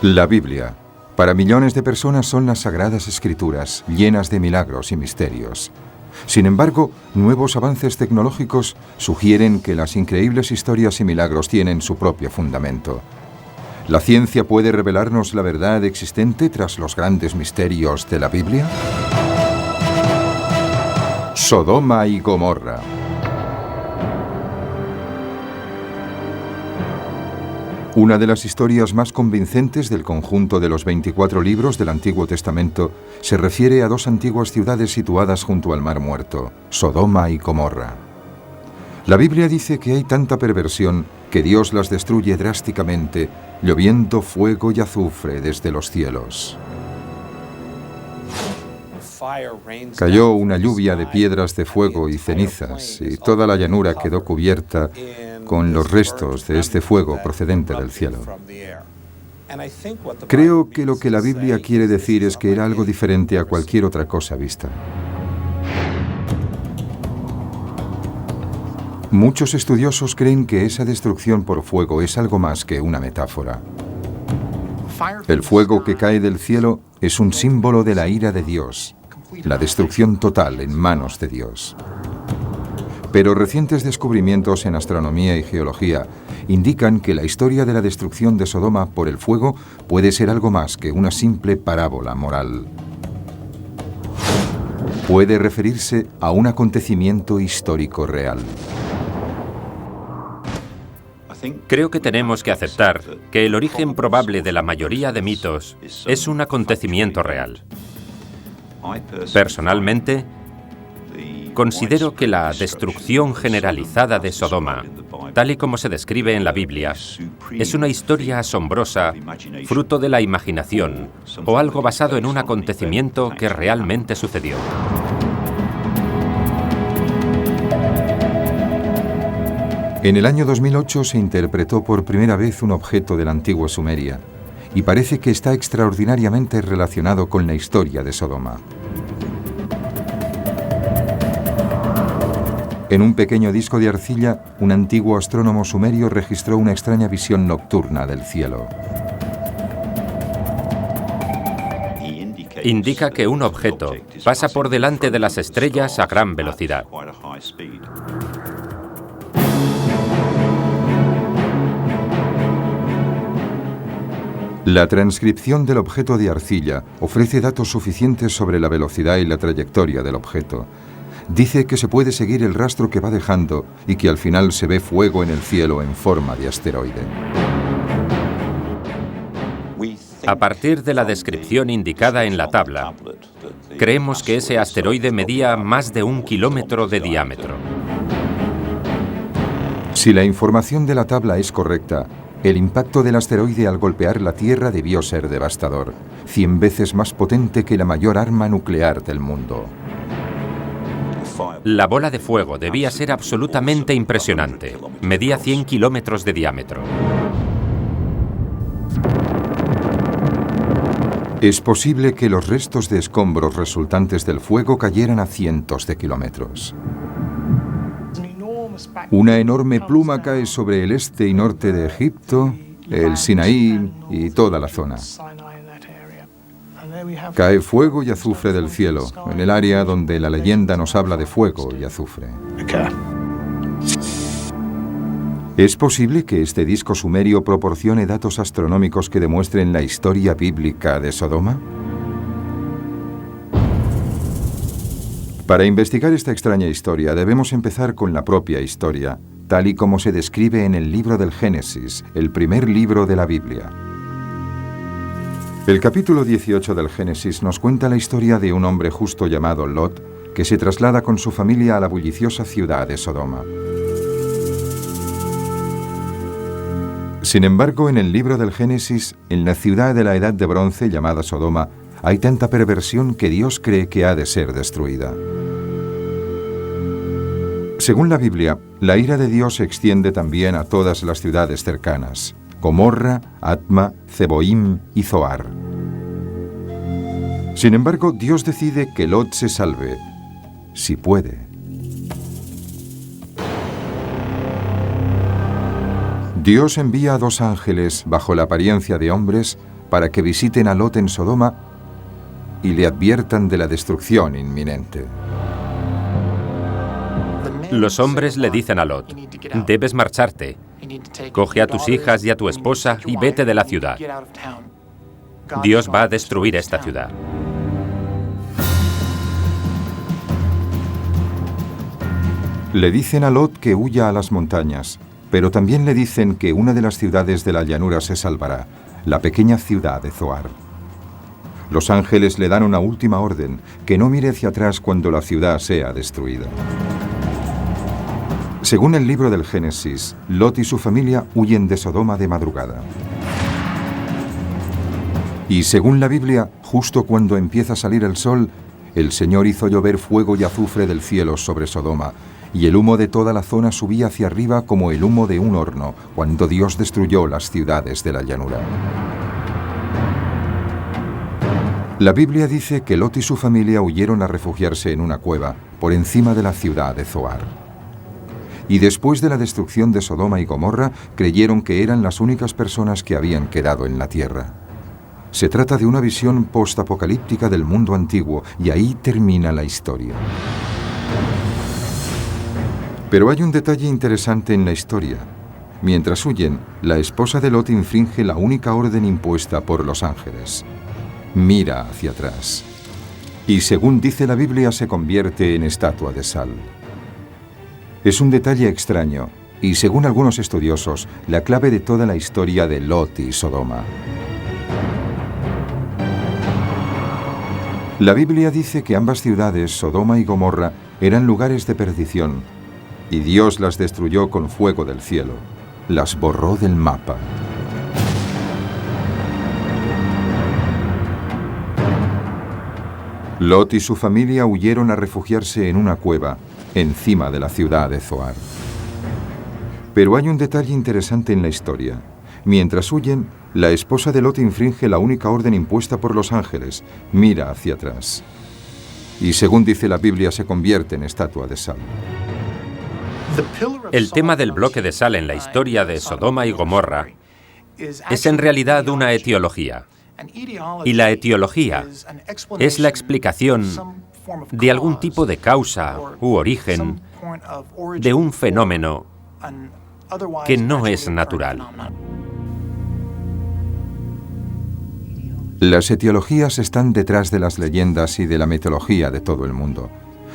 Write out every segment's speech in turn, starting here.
La Biblia, para millones de personas, son las sagradas escrituras, llenas de milagros y misterios. Sin embargo, nuevos avances tecnológicos sugieren que las increíbles historias y milagros tienen su propio fundamento. ¿La ciencia puede revelarnos la verdad existente tras los grandes misterios de la Biblia? Sodoma y Gomorra. Una de las historias más convincentes del conjunto de los 24 libros del Antiguo Testamento se refiere a dos antiguas ciudades situadas junto al Mar Muerto, Sodoma y Gomorra. La Biblia dice que hay tanta perversión que Dios las destruye drásticamente, lloviendo fuego y azufre desde los cielos. Cayó una lluvia de piedras de fuego y cenizas, y toda la llanura quedó cubierta con los restos de este fuego procedente del cielo. Creo que lo que la Biblia quiere decir es que era algo diferente a cualquier otra cosa vista. Muchos estudiosos creen que esa destrucción por fuego es algo más que una metáfora. El fuego que cae del cielo es un símbolo de la ira de Dios, la destrucción total en manos de Dios. Pero recientes descubrimientos en astronomía y geología indican que la historia de la destrucción de Sodoma por el fuego puede ser algo más que una simple parábola moral. Puede referirse a un acontecimiento histórico real. Creo que tenemos que aceptar que el origen probable de la mayoría de mitos es un acontecimiento real. Personalmente, considero que la destrucción generalizada de Sodoma, tal y como se describe en la Biblia, es una historia asombrosa, fruto de la imaginación, o algo basado en un acontecimiento que realmente sucedió. En el año 2008 se interpretó por primera vez un objeto de la antigua Sumeria, y parece que está extraordinariamente relacionado con la historia de Sodoma. En un pequeño disco de arcilla, un antiguo astrónomo sumerio registró una extraña visión nocturna del cielo. Indica que un objeto pasa por delante de las estrellas a gran velocidad. La transcripción del objeto de arcilla ofrece datos suficientes sobre la velocidad y la trayectoria del objeto. Dice que se puede seguir el rastro que va dejando y que al final se ve fuego en el cielo en forma de asteroide. A partir de la descripción indicada en la tabla, creemos que ese asteroide medía más de 1 kilómetro de diámetro. Si la información de la tabla es correcta, el impacto del asteroide al golpear la Tierra debió ser devastador, 100 veces más potente que la mayor arma nuclear del mundo. La bola de fuego debía ser absolutamente impresionante. Medía 100 kilómetros de diámetro. Es posible que los restos de escombros resultantes del fuego cayeran a cientos de kilómetros. Una enorme pluma cae sobre el este y norte de Egipto, el Sinaí y toda la zona. Cae fuego y azufre del cielo, en el área donde la leyenda nos habla de fuego y azufre. ¿Es posible que este disco sumerio proporcione datos astronómicos que demuestren la historia bíblica de Sodoma? Para investigar esta extraña historia debemos empezar con la propia historia, tal y como se describe en el libro del Génesis, el primer libro de la Biblia. El capítulo 18 del Génesis nos cuenta la historia de un hombre justo llamado Lot, que se traslada con su familia a la bulliciosa ciudad de Sodoma. Sin embargo, en el libro del Génesis, en la ciudad de la Edad de Bronce llamada Sodoma, hay tanta perversión que Dios cree que ha de ser destruida. Según la Biblia, la ira de Dios se extiende también a todas las ciudades cercanas: Gomorra, Atma, Zeboim y Zoar. Sin embargo, Dios decide que Lot se salve, si puede. Dios envía a 2 ángeles bajo la apariencia de hombres para que visiten a Lot en Sodoma y le adviertan de la destrucción inminente. Los hombres le dicen a Lot: debes marcharte. Coge a tus hijas y a tu esposa y vete de la ciudad. Dios va a destruir esta ciudad. Le dicen a Lot que huya a las montañas, pero también le dicen que una de las ciudades de la llanura se salvará, la pequeña ciudad de Zoar. Los ángeles le dan una última orden, que no mire hacia atrás cuando la ciudad sea destruida. Según el libro del Génesis, Lot y su familia huyen de Sodoma de madrugada. Y según la Biblia, justo cuando empieza a salir el sol, el Señor hizo llover fuego y azufre del cielo sobre Sodoma, y el humo de toda la zona subía hacia arriba como el humo de un horno, cuando Dios destruyó las ciudades de la llanura. La Biblia dice que Lot y su familia huyeron a refugiarse en una cueva, por encima de la ciudad de Zoar. Y después de la destrucción de Sodoma y Gomorra, creyeron que eran las únicas personas que habían quedado en la tierra. Se trata de una visión postapocalíptica del mundo antiguo, y ahí termina la historia. Pero hay un detalle interesante en la historia. Mientras huyen, la esposa de Lot infringe la única orden impuesta por los ángeles. Mira hacia atrás. Y según dice la Biblia, se convierte en estatua de sal. Es un detalle extraño, y según algunos estudiosos, la clave de toda la historia de Lot y Sodoma. La Biblia dice que ambas ciudades, Sodoma y Gomorra, eran lugares de perdición, y Dios las destruyó con fuego del cielo. Las borró del mapa. Lot y su familia huyeron a refugiarse en una cueva, encima de la ciudad de Zoar. Pero hay un detalle interesante en la historia. Mientras huyen, la esposa de Lot infringe la única orden impuesta por los ángeles: mira hacia atrás. Y según dice la Biblia, se convierte en estatua de sal. El tema del bloque de sal en la historia de Sodoma y Gomorra es en realidad una etiología. Y la etiología es la explicación de algún tipo de causa u origen de un fenómeno que no es natural. Las etiologías están detrás de las leyendas y de la mitología de todo el mundo.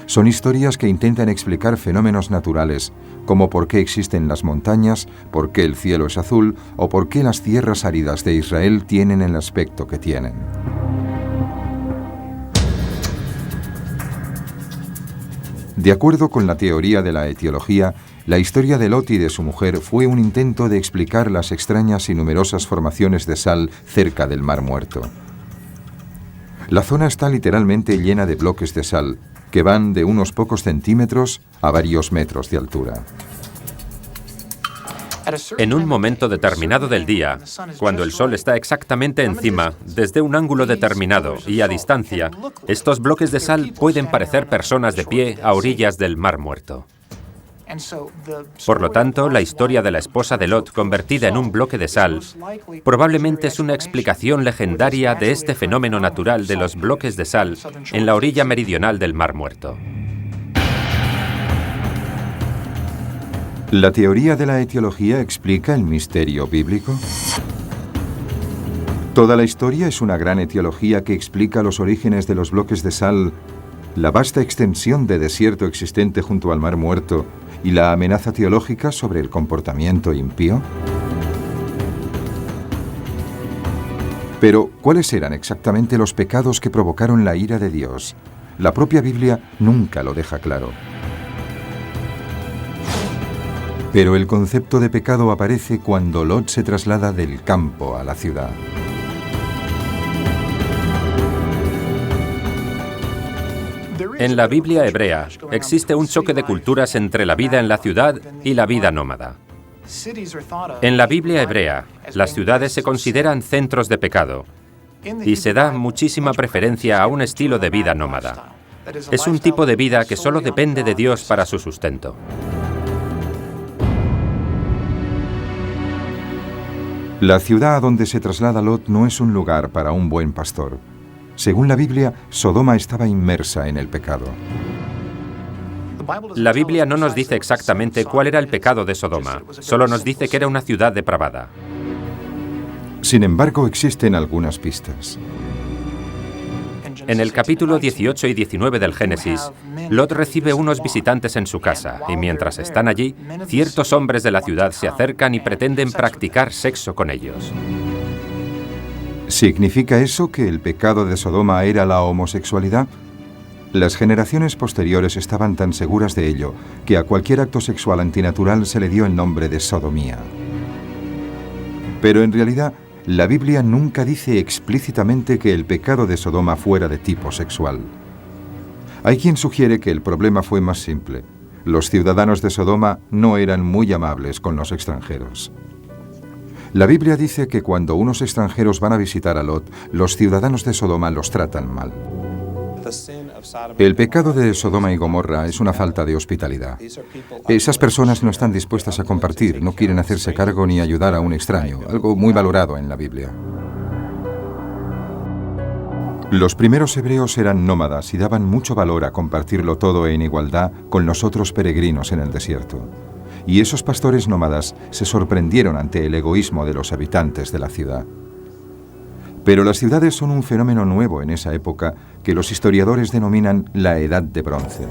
Son historias que intentan explicar fenómenos naturales, como por qué existen las montañas, por qué el cielo es azul o por qué las tierras áridas de Israel tienen el aspecto que tienen. De acuerdo con la teoría de la etiología, la historia de Lot y de su mujer fue un intento de explicar las extrañas y numerosas formaciones de sal cerca del Mar Muerto. La zona está literalmente llena de bloques de sal, que van de unos pocos centímetros a varios metros de altura. En un momento determinado del día, cuando el sol está exactamente encima, desde un ángulo determinado y a distancia, estos bloques de sal pueden parecer personas de pie a orillas del Mar Muerto. Por lo tanto, la historia de la esposa de Lot convertida en un bloque de sal probablemente es una explicación legendaria de este fenómeno natural de los bloques de sal en la orilla meridional del Mar Muerto. ¿La teoría de la etiología explica el misterio bíblico? Toda la historia es una gran etiología que explica los orígenes de los bloques de sal, la vasta extensión de desierto existente junto al Mar Muerto y la amenaza teológica sobre el comportamiento impío. Pero, ¿cuáles eran exactamente los pecados que provocaron la ira de Dios? La propia Biblia nunca lo deja claro. Pero el concepto de pecado aparece cuando Lot se traslada del campo a la ciudad. En la Biblia hebrea existe un choque de culturas entre la vida en la ciudad y la vida nómada. En la Biblia hebrea, las ciudades se consideran centros de pecado y se da muchísima preferencia a un estilo de vida nómada. Es un tipo de vida que solo depende de Dios para su sustento. La ciudad a donde se traslada Lot no es un lugar para un buen pastor. Según la Biblia, Sodoma estaba inmersa en el pecado. La Biblia no nos dice exactamente cuál era el pecado de Sodoma, solo nos dice que era una ciudad depravada. Sin embargo, existen algunas pistas. En el capítulo 18 y 19 del Génesis, Lot recibe unos visitantes en su casa, y mientras están allí, ciertos hombres de la ciudad se acercan y pretenden practicar sexo con ellos. ¿Significa eso que el pecado de Sodoma era la homosexualidad? Las generaciones posteriores estaban tan seguras de ello que a cualquier acto sexual antinatural se le dio el nombre de sodomía. Pero en realidad, la Biblia nunca dice explícitamente que el pecado de Sodoma fuera de tipo sexual. Hay quien sugiere que el problema fue más simple. Los ciudadanos de Sodoma no eran muy amables con los extranjeros. La Biblia dice que cuando unos extranjeros van a visitar a Lot, los ciudadanos de Sodoma los tratan mal. El pecado de Sodoma y Gomorra es una falta de hospitalidad. Esas personas no están dispuestas a compartir, no quieren hacerse cargo ni ayudar a un extraño, algo muy valorado en la Biblia. Los primeros hebreos eran nómadas y daban mucho valor a compartirlo todo en igualdad con los otros peregrinos en el desierto. Y esos pastores nómadas se sorprendieron ante el egoísmo de los habitantes de la ciudad. Pero las ciudades son un fenómeno nuevo en esa época que los historiadores denominan la Edad de Bronce.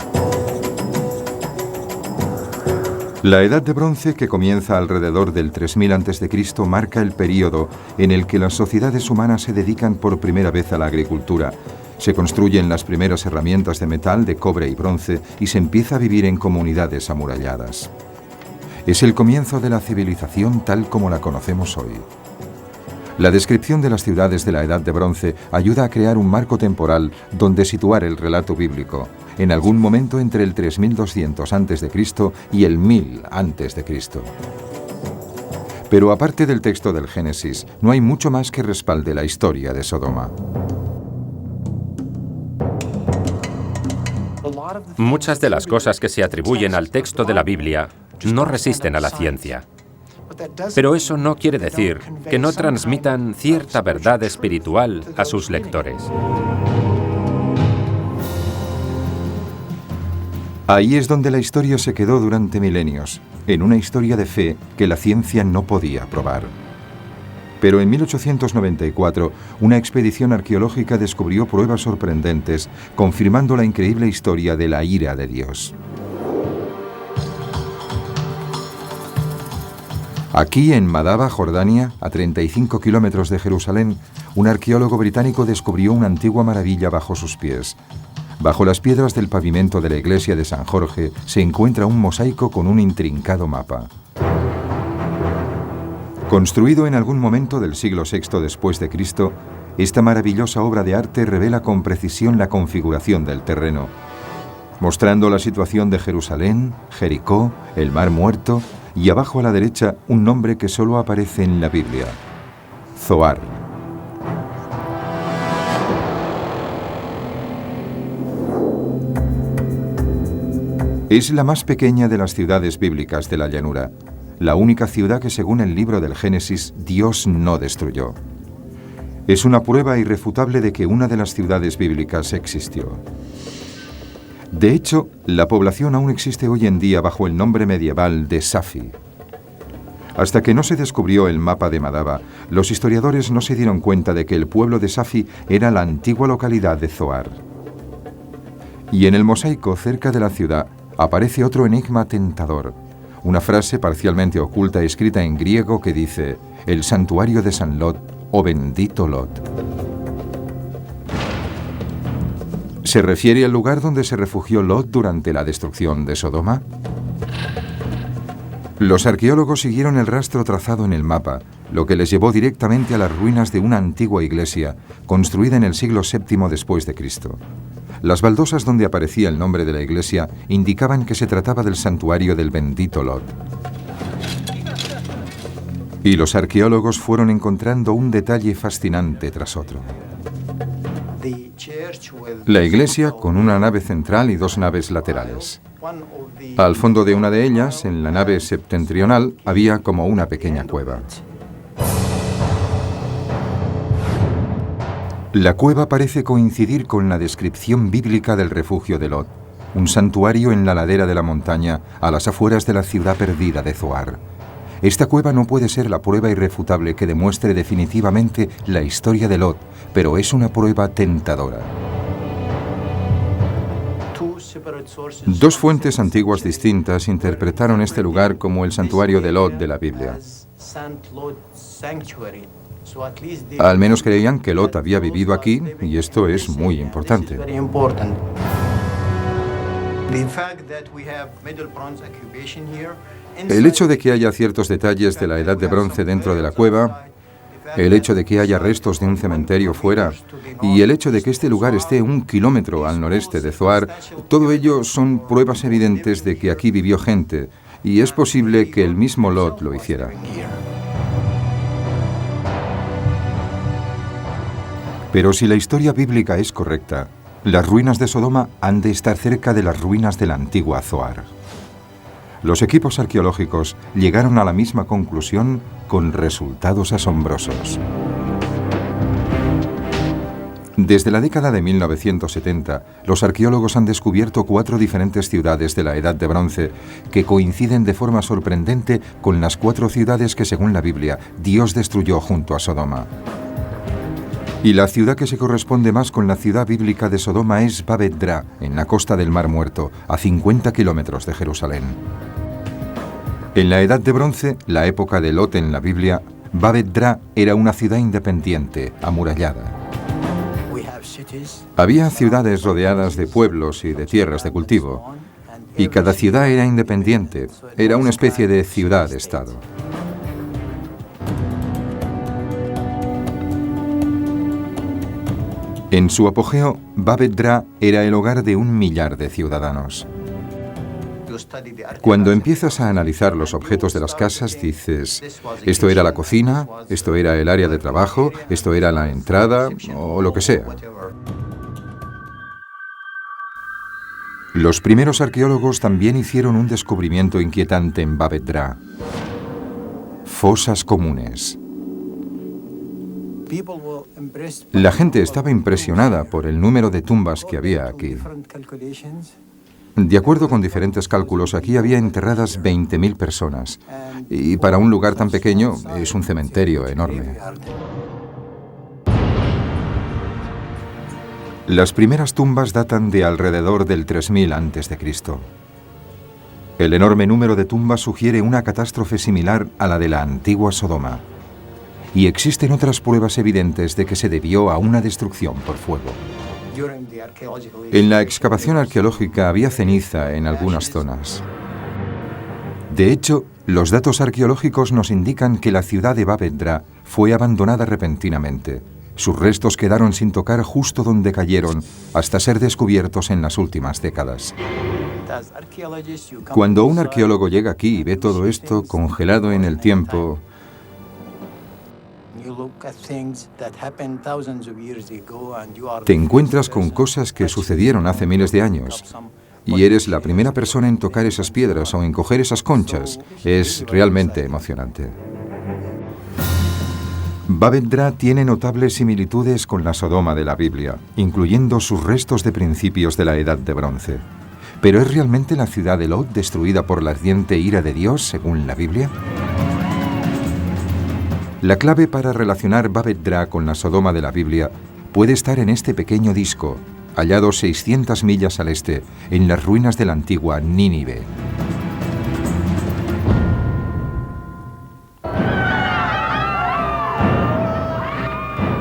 La Edad de Bronce, que comienza alrededor del 3000 a.C., marca el período en el que las sociedades humanas se dedican por primera vez a la agricultura. Se construyen las primeras herramientas de metal, de cobre y bronce, y se empieza a vivir en comunidades amuralladas. Es el comienzo de la civilización tal como la conocemos hoy. La descripción de las ciudades de la Edad de Bronce ayuda a crear un marco temporal donde situar el relato bíblico, en algún momento entre el 3200 a.C. y el 1000 a.C. Pero aparte del texto del Génesis, no hay mucho más que respalde la historia de Sodoma. Muchas de las cosas que se atribuyen al texto de la Biblia no resisten a la ciencia. Pero eso no quiere decir que no transmitan cierta verdad espiritual a sus lectores. Ahí es donde la historia se quedó durante milenios, en una historia de fe que la ciencia no podía probar. Pero en 1894, una expedición arqueológica descubrió pruebas sorprendentes, confirmando la increíble historia de la ira de Dios. Aquí, en Madaba, Jordania, a 35 kilómetros de Jerusalén, un arqueólogo británico descubrió una antigua maravilla bajo sus pies. Bajo las piedras del pavimento de la iglesia de San Jorge se encuentra un mosaico con un intrincado mapa. Construido en algún momento del siglo VI después de Cristo, esta maravillosa obra de arte revela con precisión la configuración del terreno, mostrando la situación de Jerusalén, Jericó, el Mar Muerto, y abajo a la derecha un nombre que solo aparece en la Biblia: Zoar. Es la más pequeña de las ciudades bíblicas de la llanura, la única ciudad que según el libro del Génesis Dios no destruyó. Es una prueba irrefutable de que una de las ciudades bíblicas existió. De hecho, la población aún existe hoy en día bajo el nombre medieval de Safi. Hasta que no se descubrió el mapa de Madaba, los historiadores no se dieron cuenta de que el pueblo de Safi era la antigua localidad de Zoar. Y en el mosaico cerca de la ciudad aparece otro enigma tentador, una frase parcialmente oculta escrita en griego que dice: el santuario de San Lot, o bendito Lot. ¿Se refiere al lugar donde se refugió Lot durante la destrucción de Sodoma? Los arqueólogos siguieron el rastro trazado en el mapa, lo que les llevó directamente a las ruinas de una antigua iglesia, construida en el siglo VII después de Cristo. Las baldosas donde aparecía el nombre de la iglesia indicaban que se trataba del santuario del bendito Lot. Y los arqueólogos fueron encontrando un detalle fascinante tras otro. La iglesia con una nave central y dos naves laterales. Al fondo de una de ellas, en la nave septentrional, había como una pequeña cueva. La cueva parece coincidir con la descripción bíblica del refugio de Lot, un santuario en la ladera de la montaña a las afueras de la ciudad perdida de Zoar. Esta cueva no puede ser la prueba irrefutable que demuestre definitivamente la historia de Lot, pero es una prueba tentadora. Dos fuentes antiguas distintas interpretaron este lugar como el santuario de Lot de la Biblia. Al menos creían que Lot había vivido aquí, y esto es muy importante. El hecho de que haya ciertos detalles de la Edad de Bronce dentro de la cueva, el hecho de que haya restos de un cementerio fuera y el hecho de que este lugar esté 1 kilómetro al noreste de Zoar, todo ello son pruebas evidentes de que aquí vivió gente y es posible que el mismo Lot lo hiciera. Pero si la historia bíblica es correcta, las ruinas de Sodoma han de estar cerca de las ruinas de la antigua Zoar. Los equipos arqueológicos llegaron a la misma conclusión con resultados asombrosos. Desde la década de 1970, los arqueólogos han descubierto 4 diferentes ciudades de la Edad de Bronce que coinciden de forma sorprendente con las 4 ciudades que, según la Biblia, Dios destruyó junto a Sodoma. Y la ciudad que se corresponde más con la ciudad bíblica de Sodoma es Babet-Dra, en la costa del Mar Muerto, a 50 kilómetros de Jerusalén. En la Edad de Bronce, la época de Lot en la Biblia, Babet-Dra era una ciudad independiente, amurallada. Había ciudades rodeadas de pueblos y de tierras de cultivo, y cada ciudad era independiente, era una especie de ciudad-estado. En su apogeo, Babet-Dra era el hogar de 1 millar de ciudadanos. Cuando empiezas a analizar los objetos de las casas, dices, esto era la cocina, esto era el área de trabajo, esto era la entrada, o lo que sea. Los primeros arqueólogos también hicieron un descubrimiento inquietante en Babet-Dra: fosas comunes. La gente estaba impresionada por el número de tumbas que había aquí. De acuerdo con diferentes cálculos, aquí había enterradas 20.000 personas. Y para un lugar tan pequeño, es un cementerio enorme. Las primeras tumbas datan de alrededor del 3000 a.C. El enorme número de tumbas sugiere una catástrofe similar a la de la antigua Sodoma. Y existen otras pruebas evidentes de que se debió a una destrucción por fuego. En la excavación arqueológica había ceniza en algunas zonas. De hecho, los datos arqueológicos nos indican que la ciudad de Babet-Dra fue abandonada repentinamente. Sus restos quedaron sin tocar justo donde cayeron, hasta ser descubiertos en las últimas décadas. Cuando un arqueólogo llega aquí y ve todo esto congelado en el tiempo, te encuentras con cosas que sucedieron hace miles de años y eres la primera persona en tocar esas piedras o en coger esas conchas. Es realmente emocionante. Babet-Dra tiene notables similitudes con la Sodoma de la Biblia, incluyendo sus restos de principios de la Edad de Bronce. ¿Pero es realmente la ciudad de Lot destruida por la ardiente ira de Dios, según la Biblia? La clave para relacionar Babet-Dra con la Sodoma de la Biblia puede estar en este pequeño disco, hallado 600 millas al este, en las ruinas de la antigua Nínive.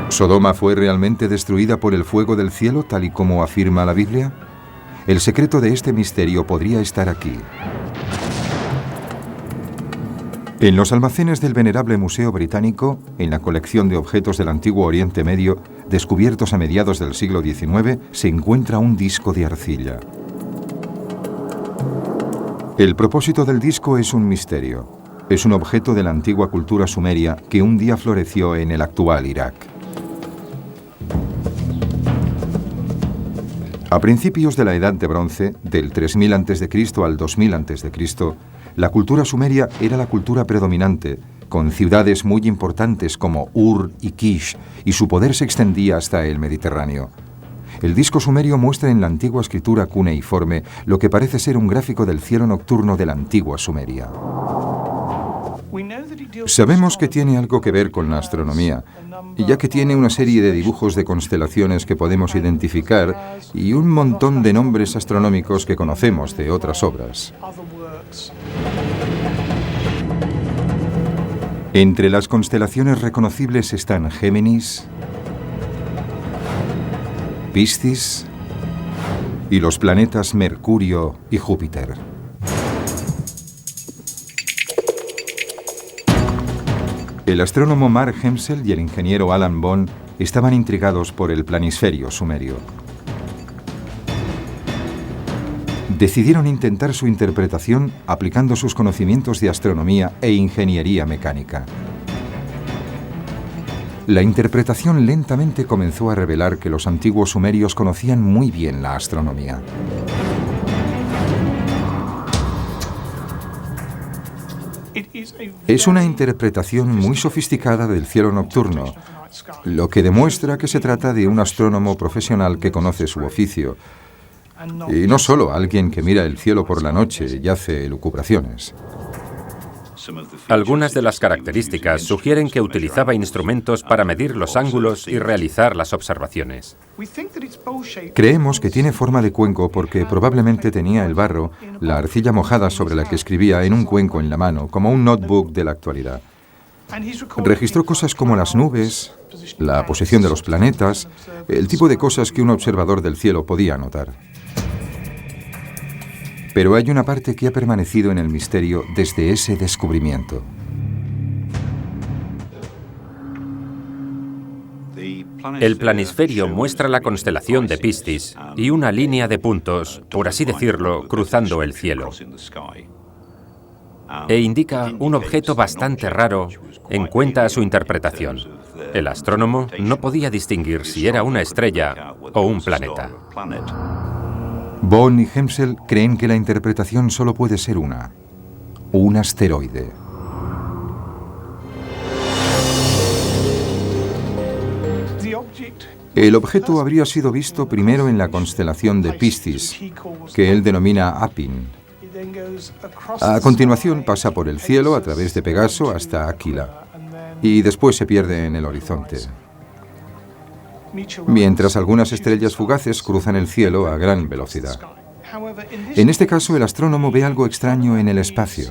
¿Sodoma fue realmente destruida por el fuego del cielo, tal y como afirma la Biblia? El secreto de este misterio podría estar aquí. En los almacenes del venerable Museo Británico, en la colección de objetos del Antiguo Oriente Medio, descubiertos a mediados del siglo XIX, se encuentra un disco de arcilla. El propósito del disco es un misterio. Es un objeto de la antigua cultura sumeria que un día floreció en el actual Irak. A principios de la Edad de Bronce, del 3000 a.C. al 2000 a.C., la cultura sumeria era la cultura predominante, con ciudades muy importantes como Ur y Kish, y su poder se extendía hasta el Mediterráneo. El disco sumerio muestra en la antigua escritura cuneiforme lo que parece ser un gráfico del cielo nocturno de la antigua Sumeria. Sabemos que tiene algo que ver con la astronomía, ya que tiene una serie de dibujos de constelaciones que podemos identificar y un montón de nombres astronómicos que conocemos de otras obras. Entre las constelaciones reconocibles están Géminis, Piscis y los planetas Mercurio y Júpiter. El astrónomo Mark Hemsel y el ingeniero Alan Bond estaban intrigados por el planisferio sumerio. Decidieron intentar su interpretación aplicando sus conocimientos de astronomía e ingeniería mecánica. La interpretación lentamente comenzó a revelar que los antiguos sumerios conocían muy bien la astronomía. Es una interpretación muy sofisticada del cielo nocturno, lo que demuestra que se trata de un astrónomo profesional que conoce su oficio, y no solo alguien que mira el cielo por la noche y hace elucubraciones. Algunas de las características sugieren que utilizaba instrumentos para medir los ángulos y realizar las observaciones. Creemos que tiene forma de cuenco porque probablemente tenía el barro, la arcilla mojada sobre la que escribía, en un cuenco en la mano, como un notebook de la actualidad. Registró cosas como las nubes, la posición de los planetas, el tipo de cosas que un observador del cielo podía notar. Pero hay una parte que ha permanecido en el misterio desde ese descubrimiento. El planisferio muestra la constelación de Piscis y una línea de puntos, por así decirlo, cruzando el cielo. E indica un objeto bastante raro en cuenta a su interpretación. El astrónomo no podía distinguir si era una estrella o un planeta. Bond y Hemsel creen que la interpretación solo puede ser un asteroide. El objeto habría sido visto primero en la constelación de Piscis, que él denomina Apin. A continuación pasa por el cielo a través de Pegaso hasta Aquila, y después se pierde en el horizonte. Mientras algunas estrellas fugaces cruzan el cielo a gran velocidad. En este caso, el astrónomo ve algo extraño en el espacio.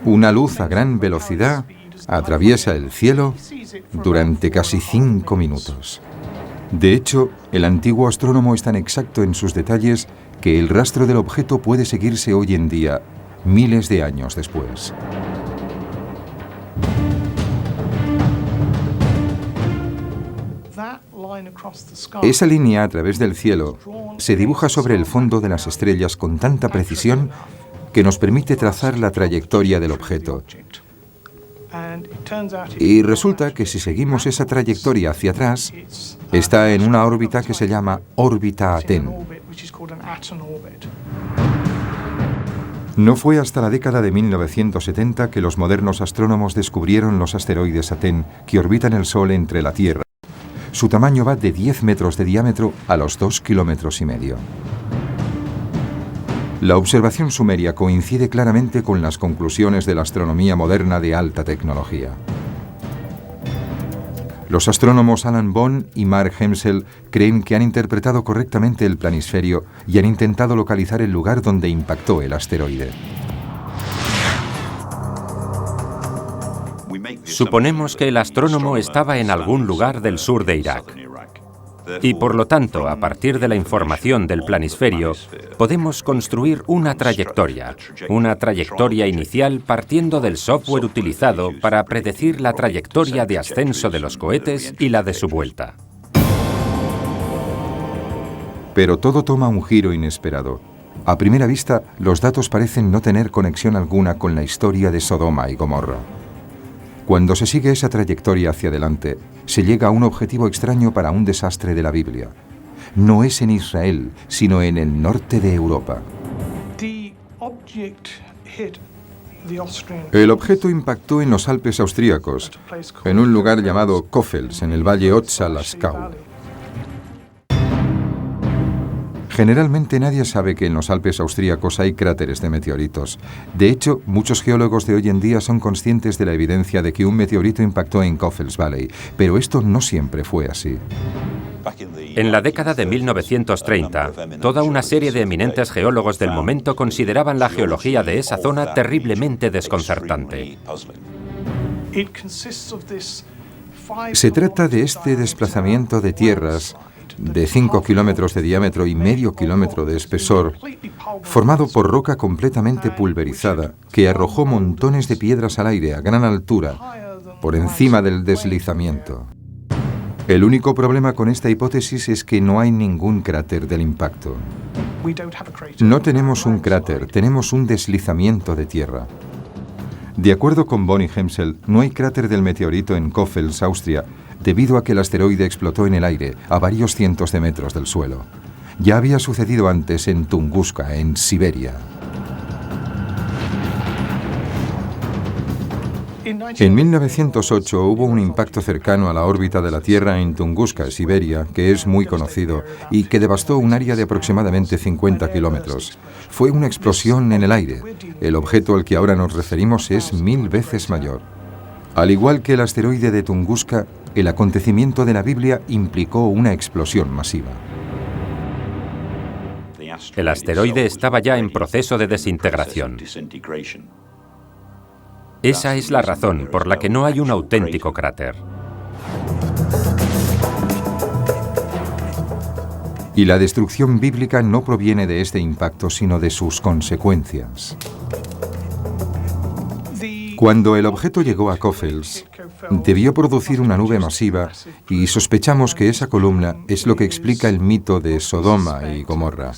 Una luz a gran velocidad atraviesa el cielo durante casi 5 minutos. De hecho, el antiguo astrónomo es tan exacto en sus detalles que el rastro del objeto puede seguirse hoy en día, miles de años después. Esa línea a través del cielo se dibuja sobre el fondo de las estrellas con tanta precisión que nos permite trazar la trayectoria del objeto. Y resulta que si seguimos esa trayectoria hacia atrás, está en una órbita que se llama órbita Aten. No fue hasta la década de 1970 que los modernos astrónomos descubrieron los asteroides Aten que orbitan el Sol entre la Tierra. Su tamaño va de 10 metros de diámetro a los 2,5 kilómetros. La observación sumeria coincide claramente con las conclusiones de la astronomía moderna de alta tecnología. Los astrónomos Alan Bond y Mark Hemsel creen que han interpretado correctamente el planisferio y han intentado localizar el lugar donde impactó el asteroide. Suponemos que el astrónomo estaba en algún lugar del sur de Irak. Y por lo tanto, a partir de la información del planisferio, podemos construir una trayectoria inicial partiendo del software utilizado para predecir la trayectoria de ascenso de los cohetes y la de su vuelta. Pero todo toma un giro inesperado. A primera vista, los datos parecen no tener conexión alguna con la historia de Sodoma y Gomorra. Cuando se sigue esa trayectoria hacia adelante, se llega a un objetivo extraño para un desastre de la Biblia. No es en Israel, sino en el norte de Europa. El objeto impactó en los Alpes austríacos, en un lugar llamado Kofels, en el valle Otza-Laskau. Generalmente nadie sabe que en los Alpes austríacos hay cráteres de meteoritos. De hecho, muchos geólogos de hoy en día son conscientes de la evidencia de que un meteorito impactó en Kofels Valley, pero esto no siempre fue así. En la década de 1930, toda una serie de eminentes geólogos del momento consideraban la geología de esa zona terriblemente desconcertante. Se trata de este desplazamiento de tierras de 5 kilómetros de diámetro y medio kilómetro de espesor, formado por roca completamente pulverizada, que arrojó montones de piedras al aire a gran altura, por encima del deslizamiento. El único problema con esta hipótesis es que no hay ningún cráter del impacto. No tenemos un cráter, tenemos un deslizamiento de tierra. De acuerdo con Bonnie Hemsel, no hay cráter del meteorito en Kofels, Austria, debido a que el asteroide explotó en el aire a varios cientos de metros del suelo. Ya había sucedido antes en Tunguska, en Siberia. En 1908 hubo un impacto cercano a la órbita de la Tierra en Tunguska, Siberia, que es muy conocido y que devastó un área de aproximadamente 50 kilómetros. Fue una explosión en el aire. El objeto al que ahora nos referimos es 1000 veces mayor. Al igual que el asteroide de Tunguska, el acontecimiento de la Biblia implicó una explosión masiva. El asteroide estaba ya en proceso de desintegración. Esa es la razón por la que no hay un auténtico cráter. Y la destrucción bíblica no proviene de este impacto, sino de sus consecuencias. Cuando el objeto llegó a Kofels, debió producir una nube masiva y sospechamos que esa columna es lo que explica el mito de Sodoma y Gomorra.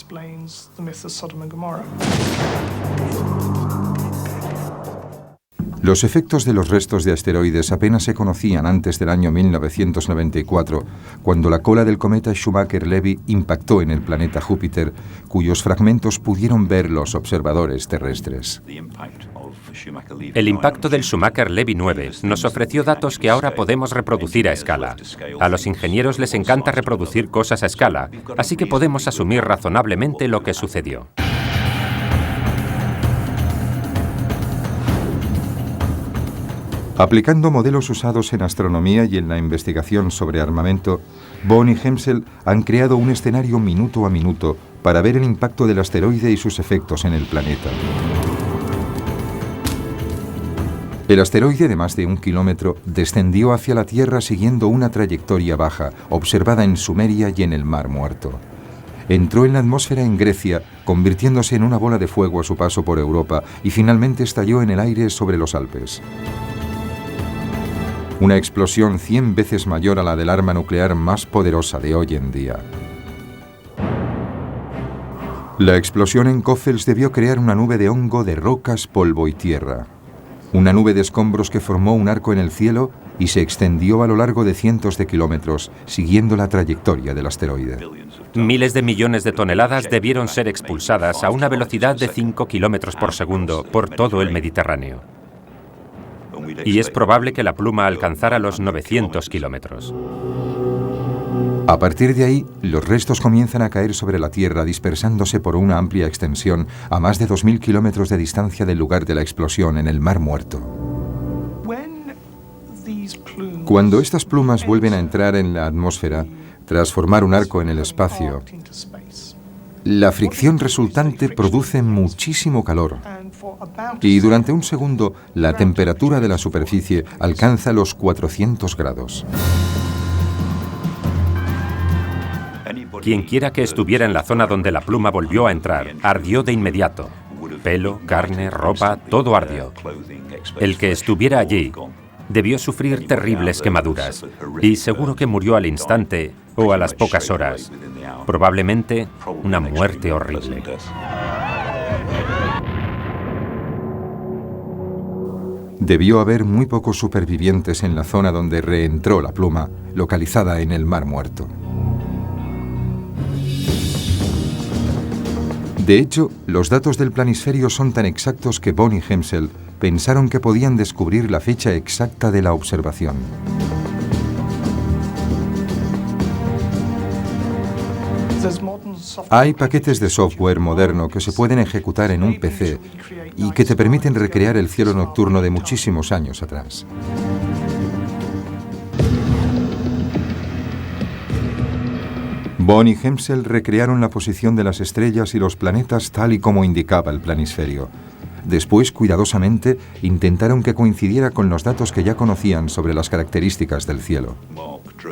Los efectos de los restos de asteroides apenas se conocían antes del año 1994, cuando la cola del cometa Schumacher-Levy impactó en el planeta Júpiter, cuyos fragmentos pudieron ver los observadores terrestres. El impacto del Schumacher-Levy 9 nos ofreció datos que ahora podemos reproducir a escala. A los ingenieros les encanta reproducir cosas a escala, así que podemos asumir razonablemente lo que sucedió. Aplicando modelos usados en astronomía y en la investigación sobre armamento, Bonnie y Hemsel han creado un escenario minuto a minuto para ver el impacto del asteroide y sus efectos en el planeta. El asteroide de más de 1 kilómetro descendió hacia la Tierra siguiendo una trayectoria baja, observada en Sumeria y en el Mar Muerto. Entró en la atmósfera en Grecia, convirtiéndose en una bola de fuego a su paso por Europa y finalmente estalló en el aire sobre los Alpes. Una explosión 100 veces mayor a la del arma nuclear más poderosa de hoy en día. La explosión en Kofels debió crear una nube de hongo de rocas, polvo y tierra. Una nube de escombros que formó un arco en el cielo y se extendió a lo largo de cientos de kilómetros, siguiendo la trayectoria del asteroide. Miles de millones de toneladas debieron ser expulsadas a una velocidad de 5 kilómetros por segundo por todo el Mediterráneo. Y es probable que la pluma alcanzara los 900 kilómetros. A partir de ahí, los restos comienzan a caer sobre la Tierra, dispersándose por una amplia extensión a más de 2000 kilómetros de distancia del lugar de la explosión en el Mar Muerto. Cuando estas plumas vuelven a entrar en la atmósfera, tras formar un arco en el espacio, la fricción resultante produce muchísimo calor. Y durante un segundo, la temperatura de la superficie alcanza los 400 grados. Quien quiera que estuviera en la zona donde la pluma volvió a entrar, ardió de inmediato. Pelo, carne, ropa, todo ardió. El que estuviera allí debió sufrir terribles quemaduras y seguro que murió al instante o a las pocas horas. Probablemente una muerte horrible. Debió haber muy pocos supervivientes en la zona donde reentró la pluma, localizada en el Mar Muerto. De hecho, los datos del planisferio son tan exactos que Bonnie Hemsel pensaron que podían descubrir la fecha exacta de la observación. Hay paquetes de software moderno que se pueden ejecutar en un PC y que te permiten recrear el cielo nocturno de muchísimos años atrás. Bond y Hemsel recrearon la posición de las estrellas y los planetas tal y como indicaba el planisferio. Después, cuidadosamente, intentaron que coincidiera con los datos que ya conocían sobre las características del cielo.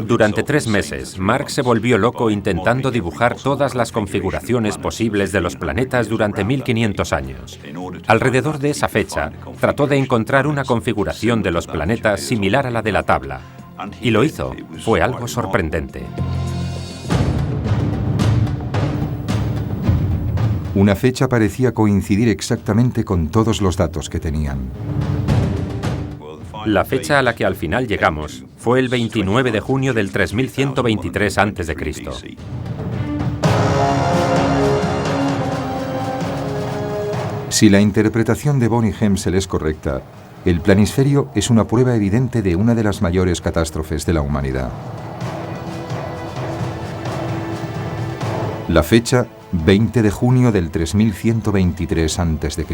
Durante 3 meses, Mark se volvió loco intentando dibujar todas las configuraciones posibles de los planetas durante 1500 años. Alrededor de esa fecha, trató de encontrar una configuración de los planetas similar a la de la tabla. Y lo hizo. Fue algo sorprendente. Una fecha parecía coincidir exactamente con todos los datos que tenían. La fecha a la que al final llegamos fue el 29 de junio del 3123 a.C. Si la interpretación de Bond y Hemsel es correcta, el planisferio es una prueba evidente de una de las mayores catástrofes de la humanidad. La fecha, 20 de junio del 3123 a.C.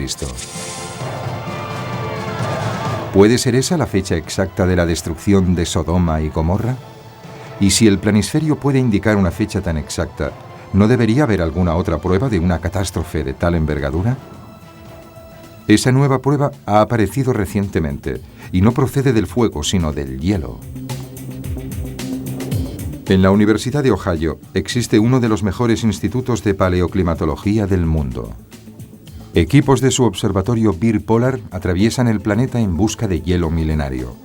¿Puede ser esa la fecha exacta de la destrucción de Sodoma y Gomorra? Y si el planisferio puede indicar una fecha tan exacta, ¿no debería haber alguna otra prueba de una catástrofe de tal envergadura? Esa nueva prueba ha aparecido recientemente y no procede del fuego, sino del hielo. En la Universidad de Ohio existe uno de los mejores institutos de paleoclimatología del mundo. Equipos de su observatorio Beer Polar atraviesan el planeta en busca de hielo milenario.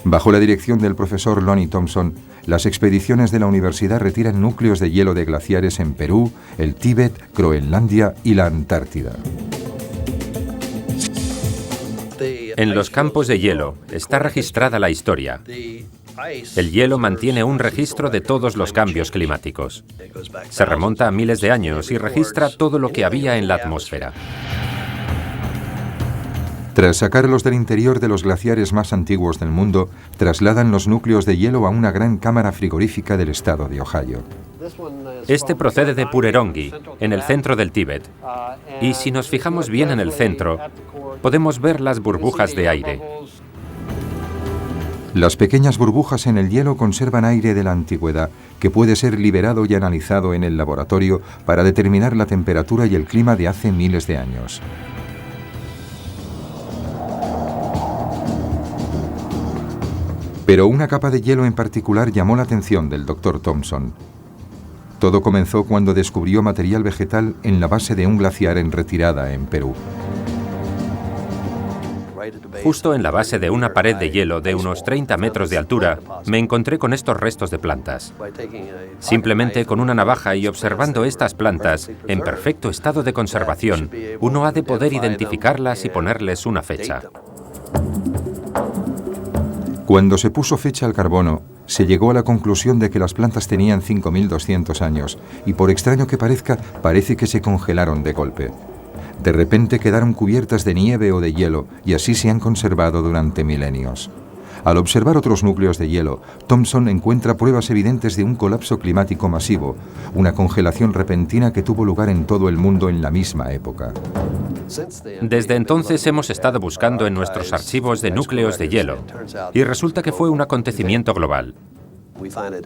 Bajo la dirección del profesor Lonnie Thompson, las expediciones de la universidad retiran núcleos de hielo de glaciares en Perú, el Tíbet, Groenlandia y la Antártida. En los campos de hielo está registrada la historia. El hielo mantiene un registro de todos los cambios climáticos. Se remonta a miles de años y registra todo lo que había en la atmósfera. Tras sacarlos del interior de los glaciares más antiguos del mundo, trasladan los núcleos de hielo a una gran cámara frigorífica del estado de Ohio. Este procede de Purerongi, en el centro del Tíbet. Y si nos fijamos bien en el centro, podemos ver las burbujas de aire. Las pequeñas burbujas en el hielo conservan aire de la antigüedad, que puede ser liberado y analizado en el laboratorio para determinar la temperatura y el clima de hace miles de años. Pero una capa de hielo en particular llamó la atención del Dr. Thompson. Todo comenzó cuando descubrió material vegetal en la base de un glaciar en retirada en Perú. Justo en la base de una pared de hielo de unos 30 metros de altura, me encontré con estos restos de plantas. Simplemente con una navaja y observando estas plantas en perfecto estado de conservación, uno ha de poder identificarlas y ponerles una fecha. Cuando se puso fecha al carbono, se llegó a la conclusión de que las plantas tenían 5.200 años y, por extraño que parezca, parece que se congelaron de golpe. De repente quedaron cubiertas de nieve o de hielo y así se han conservado durante milenios. Al observar otros núcleos de hielo, Thompson encuentra pruebas evidentes de un colapso climático masivo, una congelación repentina que tuvo lugar en todo el mundo en la misma época. Desde entonces hemos estado buscando en nuestros archivos de núcleos de hielo y resulta que fue un acontecimiento global.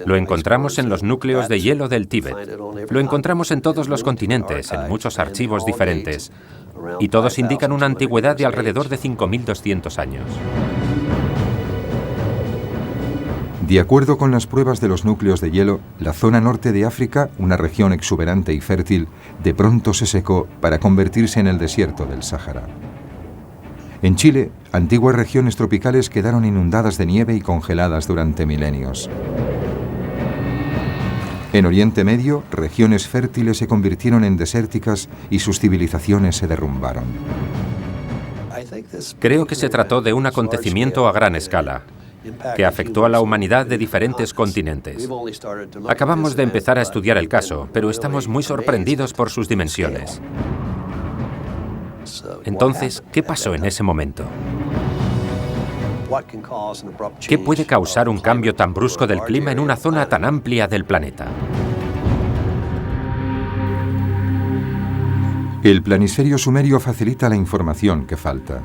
Lo encontramos en los núcleos de hielo del Tíbet. Lo encontramos en todos los continentes, en muchos archivos diferentes. Y todos indican una antigüedad de alrededor de 5.200 años. De acuerdo con las pruebas de los núcleos de hielo, la zona norte de África, una región exuberante y fértil, de pronto se secó para convertirse en el desierto del Sáhara. En Chile, antiguas regiones tropicales quedaron inundadas de nieve y congeladas durante milenios. En Oriente Medio, regiones fértiles se convirtieron en desérticas y sus civilizaciones se derrumbaron. Creo que se trató de un acontecimiento a gran escala, que afectó a la humanidad de diferentes continentes. Acabamos de empezar a estudiar el caso, pero estamos muy sorprendidos por sus dimensiones. Entonces, ¿qué pasó en ese momento? ¿Qué puede causar un cambio tan brusco del clima en una zona tan amplia del planeta? El planisferio sumerio facilita la información que falta.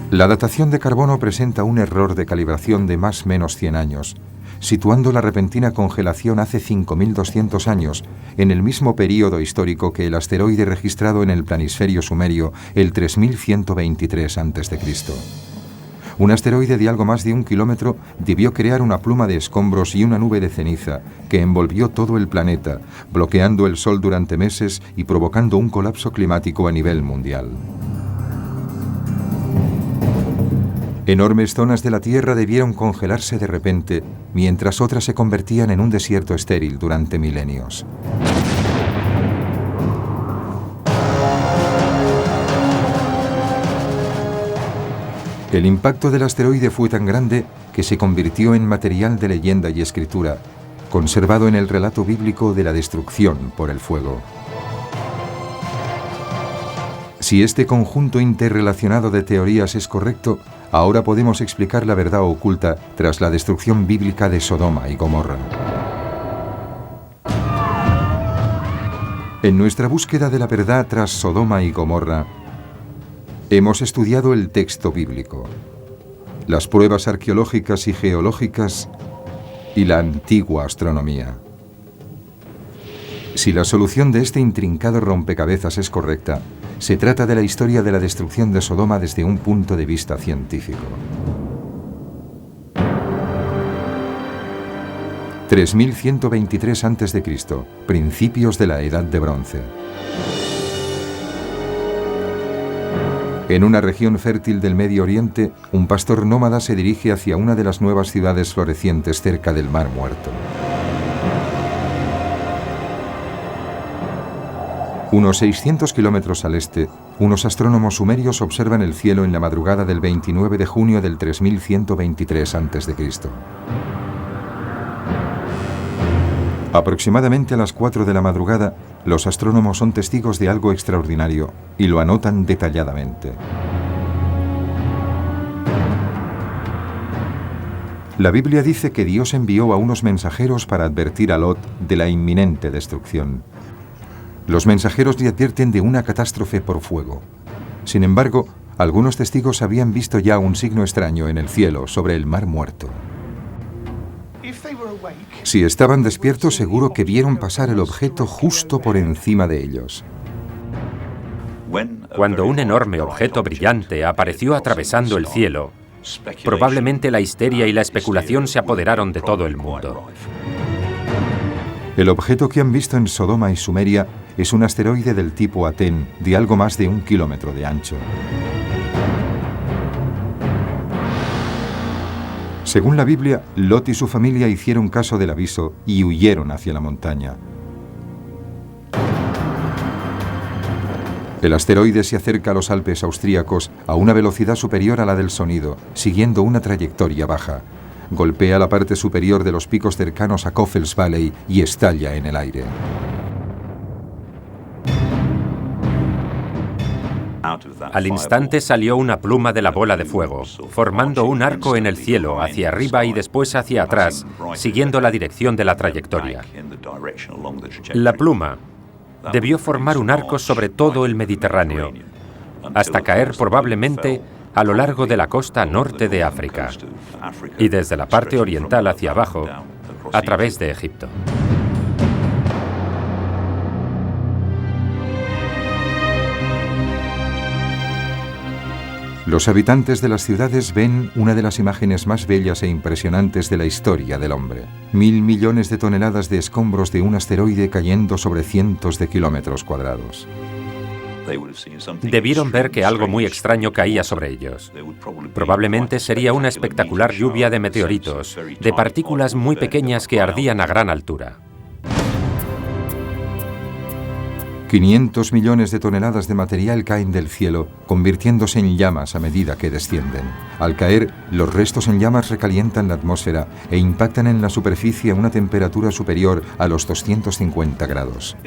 La datación de carbono presenta un error de calibración de más o menos 100 años, situando la repentina congelación hace 5.200 años, en el mismo período histórico que el asteroide registrado en el planisferio sumerio el 3123 a.C. Un asteroide de algo más de 1 kilómetro debió crear una pluma de escombros y una nube de ceniza que envolvió todo el planeta, bloqueando el Sol durante meses y provocando un colapso climático a nivel mundial. Enormes zonas de la Tierra debieron congelarse de repente, mientras otras se convertían en un desierto estéril durante milenios. El impacto del asteroide fue tan grande que se convirtió en material de leyenda y escritura, conservado en el relato bíblico de la destrucción por el fuego. Si este conjunto interrelacionado de teorías es correcto, ahora podemos explicar la verdad oculta tras la destrucción bíblica de Sodoma y Gomorra. En nuestra búsqueda de la verdad tras Sodoma y Gomorra, hemos estudiado el texto bíblico, las pruebas arqueológicas y geológicas y la antigua astronomía. Si la solución de este intrincado rompecabezas es correcta, se trata de la historia de la destrucción de Sodoma desde un punto de vista científico. 3123 a.C., principios de la Edad de Bronce. En una región fértil del Medio Oriente, un pastor nómada se dirige hacia una de las nuevas ciudades florecientes cerca del Mar Muerto. Unos 600 kilómetros al este, unos astrónomos sumerios observan el cielo en la madrugada del 29 de junio del 3123 a.C. Aproximadamente a las 4 de la madrugada, los astrónomos son testigos de algo extraordinario y lo anotan detalladamente. La Biblia dice que Dios envió a unos mensajeros para advertir a Lot de la inminente destrucción. Los mensajeros le advierten de una catástrofe por fuego. Sin embargo, algunos testigos habían visto ya un signo extraño en el cielo sobre el Mar Muerto. Si estaban despiertos, seguro que vieron pasar el objeto justo por encima de ellos. Cuando un enorme objeto brillante apareció atravesando el cielo, probablemente la histeria y la especulación se apoderaron de todo el mundo. El objeto que han visto en Sodoma y Sumeria es un asteroide del tipo Atén de algo más de 1 kilómetro de ancho. Según la Biblia, Lot y su familia hicieron caso del aviso y huyeron hacia la montaña. El asteroide se acerca a los Alpes austríacos a una velocidad superior a la del sonido, siguiendo una trayectoria baja. Golpea la parte superior de los picos cercanos a Coffels Valley y estalla en el aire. Al instante salió una pluma de la bola de fuego, formando un arco en el cielo hacia arriba y después hacia atrás, siguiendo la dirección de la trayectoria. La pluma debió formar un arco sobre todo el Mediterráneo, hasta caer probablemente a lo largo de la costa norte de África y desde la parte oriental hacia abajo, a través de Egipto. Los habitantes de las ciudades ven una de las imágenes más bellas e impresionantes de la historia del hombre. 1.000 millones de toneladas de escombros de un asteroide cayendo sobre cientos de kilómetros cuadrados. Debieron ver que algo muy extraño caía sobre ellos. Probablemente sería una espectacular lluvia de meteoritos, de partículas muy pequeñas que ardían a gran altura. 500 millones de toneladas de material caen del cielo, convirtiéndose en llamas a medida que descienden. Al caer, los restos en llamas recalientan la atmósfera e impactan en la superficie a una temperatura superior a los 250 grados.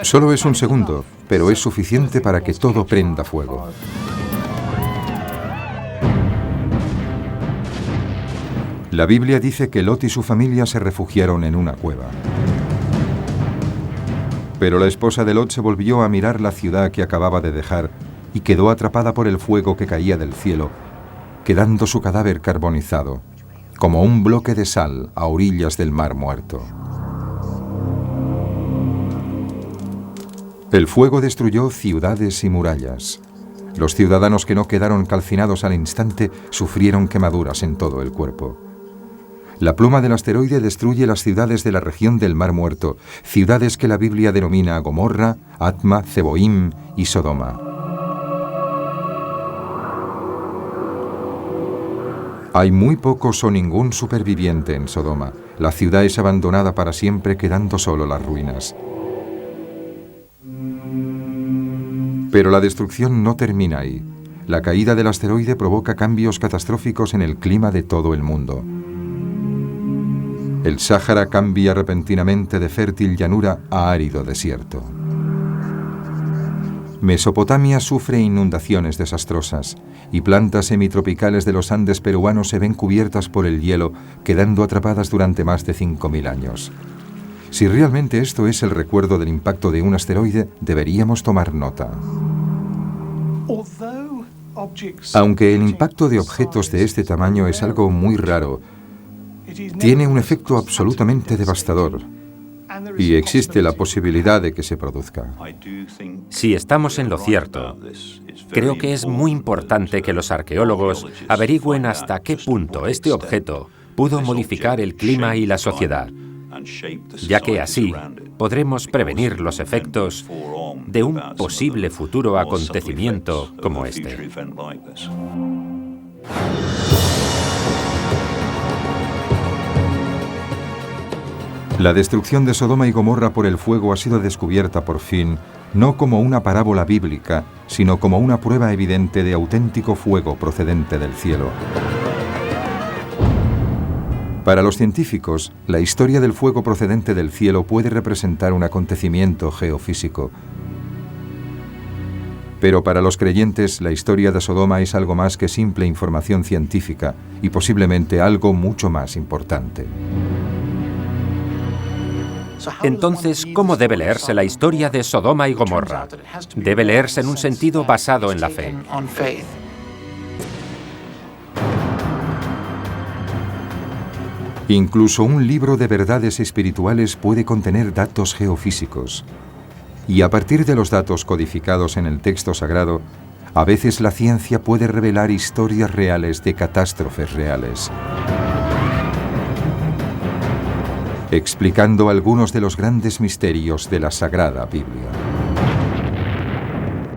Solo es un segundo, pero es suficiente para que todo prenda fuego. La Biblia dice que Lot y su familia se refugiaron en una cueva. Pero la esposa de Lot se volvió a mirar la ciudad que acababa de dejar y quedó atrapada por el fuego que caía del cielo, quedando su cadáver carbonizado, como un bloque de sal a orillas del Mar Muerto. El fuego destruyó ciudades y murallas. Los ciudadanos que no quedaron calcinados al instante sufrieron quemaduras en todo el cuerpo. La pluma del asteroide destruye las ciudades de la región del Mar Muerto, ciudades que la Biblia denomina Gomorra, Atma, Zeboim y Sodoma. Hay muy pocos o ningún superviviente en Sodoma. La ciudad es abandonada para siempre, quedando solo las ruinas. Pero la destrucción no termina ahí. La caída del asteroide provoca cambios catastróficos en el clima de todo el mundo. El Sáhara cambia repentinamente de fértil llanura a árido desierto. Mesopotamia sufre inundaciones desastrosas y plantas semitropicales de los Andes peruanos se ven cubiertas por el hielo, quedando atrapadas durante más de 5.000 años. Si realmente esto es el recuerdo del impacto de un asteroide, deberíamos tomar nota. Aunque el impacto de objetos de este tamaño es algo muy raro, tiene un efecto absolutamente devastador y existe la posibilidad de que se produzca. Si estamos en lo cierto, creo que es muy importante que los arqueólogos averigüen hasta qué punto este objeto pudo modificar el clima y la sociedad, ya que así podremos prevenir los efectos de un posible futuro acontecimiento como este. La destrucción de Sodoma y Gomorra por el fuego ha sido descubierta por fin, no como una parábola bíblica, sino como una prueba evidente de auténtico fuego procedente del cielo. Para los científicos, la historia del fuego procedente del cielo puede representar un acontecimiento geofísico. Pero para los creyentes, la historia de Sodoma es algo más que simple información científica y posiblemente algo mucho más importante. Entonces, ¿cómo debe leerse la historia de Sodoma y Gomorra? Debe leerse en un sentido basado en la fe. Incluso un libro de verdades espirituales puede contener datos geofísicos. Y a partir de los datos codificados en el texto sagrado, a veces la ciencia puede revelar historias reales de catástrofes reales, explicando algunos de los grandes misterios de la Sagrada Biblia.